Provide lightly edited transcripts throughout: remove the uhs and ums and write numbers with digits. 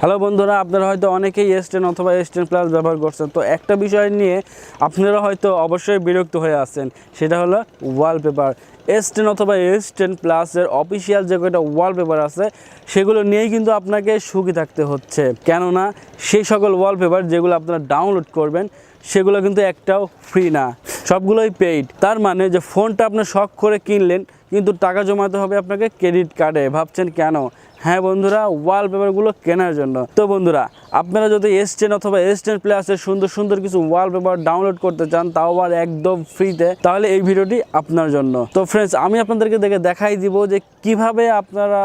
Hello বন্ধুরা, আপনারা হয়তো অনেকেই s10 অথবা s10 প্লাস ব্যবহার করছেন। তো একটা বিষয় নিয়ে আপনারা হয়তো অবশ্যই বিরক্ত হয়ে আছেন, সেটা হলো ওয়ালপেপার। s10 অথবা s10 প্লাসের অফিসিয়াল যে কয়টা ওয়ালপেপার আছে সেগুলো নিয়েই কিন্তু আপনাকে সুখী থাকতে হচ্ছে, কেননা সেই সকল ওয়ালপেপার যেগুলো আপনারা ডাউনলোড করবেন সেগুলো কিন্তু একটাও ফ্রি না, সবগুলোই পেইড। তার মানে যে ফোনটা আপনি শখ করে কিনলেন, কিন্তু টাকা জমাতে হবে আপনাকে ক্রেডিট কার্ডে। ভাবছেন কেন? হ্যাঁ বন্ধুরা, ওয়ালপেপারগুলো কেনার জন্য। তো বন্ধুরা, আপনারা যদি s10 অথবা s10 প্লাসের সুন্দর সুন্দর কিছু ওয়ালপেপার ডাউনলোড করতে চান, তাও আবার একদম ফ্রিতে, তাহলে এই ভিডিওটি আপনার জন্য। তো ফ্রেন্ডস, আমি আপনাদেরকে দেখাই দিব যে কিভাবে আপনারা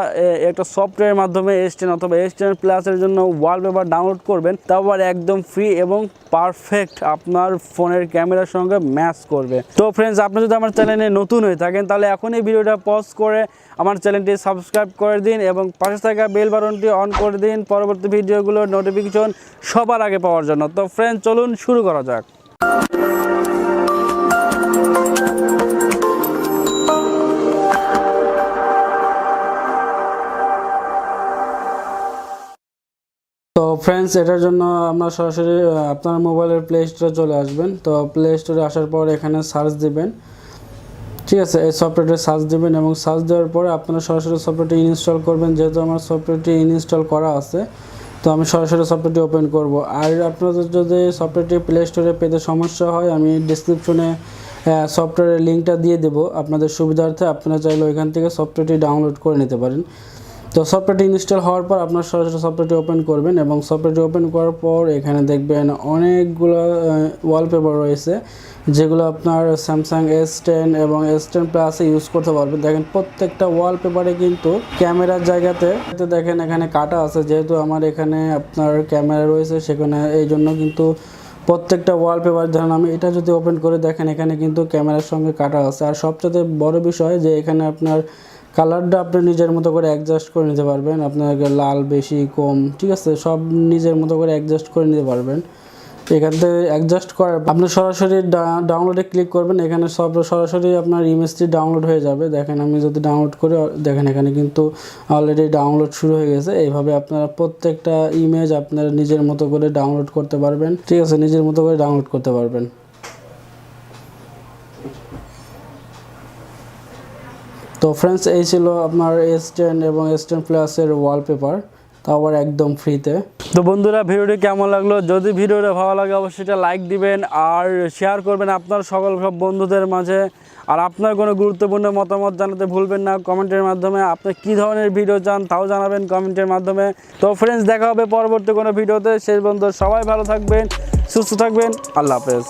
একটা সফটওয়্যারের মাধ্যমে s10 অথবা s10 প্লাসের জন্য ওয়ালপেপার ডাউনলোড করবেন, তাও আবার একদম ফ্রি এবং পারফেক্ট আপনার ফোনের ক্যামেরার সঙ্গে ম্যাচ করবে। তো ফ্রেন্ডস, আপনি যদি আমার চ্যানেলে নতুন হয়ে থাকেন, তাহলে এখন এই ভিডিওটা পজ করে আমার চ্যানেলটি সাবস্ক্রাইব করে দিন এবং পাশে থাকা বেল বাটনটি অন করে দিন পরবর্তী ভিডিওগুলোর নোটিফিকেশন সবার আগে পাওয়ার জন্য। তো ফ্রেন্ডস, চলুন শুরু করা যাক। তো ফ্রেন্ডস, এটার জন্য আমরা সরাসরি আপনার মোবাইলের প্লে স্টোরে চলে আসবেন। তো প্লে স্টোরে আসার পর এখানে সার্চ দিবেন, ঠিক আছে। এই সফটওয়্যারটি সার্চ দেবেন এবং সার্চ দেওয়ার পরে আপনারা সরাসরি সফটওয়্যারটি ইনস্টল করবেন। যেহেতু আমার সফটওয়্যারটি ইনস্টল করা আছে, তো আমি সরাসরি সফটওয়্যারটি ওপেন করব। আর আপনাদের যদি সফটওয়্যারটি প্লে স্টোরে পেতে সমস্যা হয়, আমি ডিসক্রিপশনে সফটওয়্যারের লিঙ্কটা দিয়ে দেবো আপনাদের সুবিধার্থে। আপনারা চাইলে ওইখান থেকে সফটওয়্যারটি ডাউনলোড করে নিতে পারেন। তো সফটওয়্যারটি ইনস্টল হওয়ার পর আপনার সরাসরি সফটওয়্যারটি ওপেন করবেন এবং সফটওয়্যারটি ওপেন করার পর এখানে দেখবেন অনেকগুলো ওয়ালপেপার রয়েছে, যেগুলো আপনার স্যামসাং s10 এবং s10 প্লাসে ইউজ করতে পারবেন। দেখেন প্রত্যেকটা ওয়ালপেপারে কিন্তু ক্যামেরার জায়গাতে দেখেন এখানে কাটা আছে। যেহেতু আমার এখানে আপনার ক্যামেরা রয়েছে, সেখানে এই জন্য কিন্তু প্রত্যেকটা ওয়ালপেপার, ধরেন আমি এটা যদি ওপেন করে দেখেন, এখানে কিন্তু ক্যামেরার সঙ্গে কাটা আছে। আর সবচেয়ে বড় বিষয় যে এখানে আপনার কালারটা আপনি নিজের মতো করে অ্যাডজাস্ট করে নিতে পারবেন। আপনাকে লাল বেশি কম, ঠিক আছে, সব নিজের মতো করে অ্যাডজাস্ট করে নিতে পারবেন। এখান থেকে অ্যাডজাস্ট করার আপনি সরাসরি ডাউনলোডে ক্লিক করবেন, এখানে সব সরাসরি আপনার ইমেজটি ডাউনলোড হয়ে যাবে। দেখেন আমি যদি ডাউনলোড করি, দেখেন এখানে কিন্তু অলরেডি ডাউনলোড শুরু হয়ে গেছে। এইভাবে আপনারা প্রত্যেকটা ইমেজ আপনারা নিজের মতো করে ডাউনলোড করতে পারবেন, ঠিক আছে, নিজের মতো করে ডাউনলোড করতে পারবেন। তো ফ্রেন্ডস, এই ছিল আপনার s10 এবং s10 প্লাসের ওয়ালপেপার, তাও আবার একদম ফ্রিতে। তো বন্ধুরা, ভিডিওটি কেমন লাগলো? যদি ভিডিওটা ভালো লাগে অবশ্যই এটা লাইক দিবেন আর শেয়ার করবেন আপনার সব বন্ধুদের মাঝে। আর আপনার কোনো গুরুত্বপূর্ণ মতামত জানাতে ভুলবেন না কমেন্টের মাধ্যমে। আপনি কী ধরনের ভিডিও চান তাও জানাবেন কমেন্টের মাধ্যমে। তো ফ্রেন্ডস, দেখা হবে পরবর্তী কোনো ভিডিওতে। শেষ পর্যন্ত সবাই ভালো থাকবেন, সুস্থ থাকবেন। আল্লাহ হাফেজ।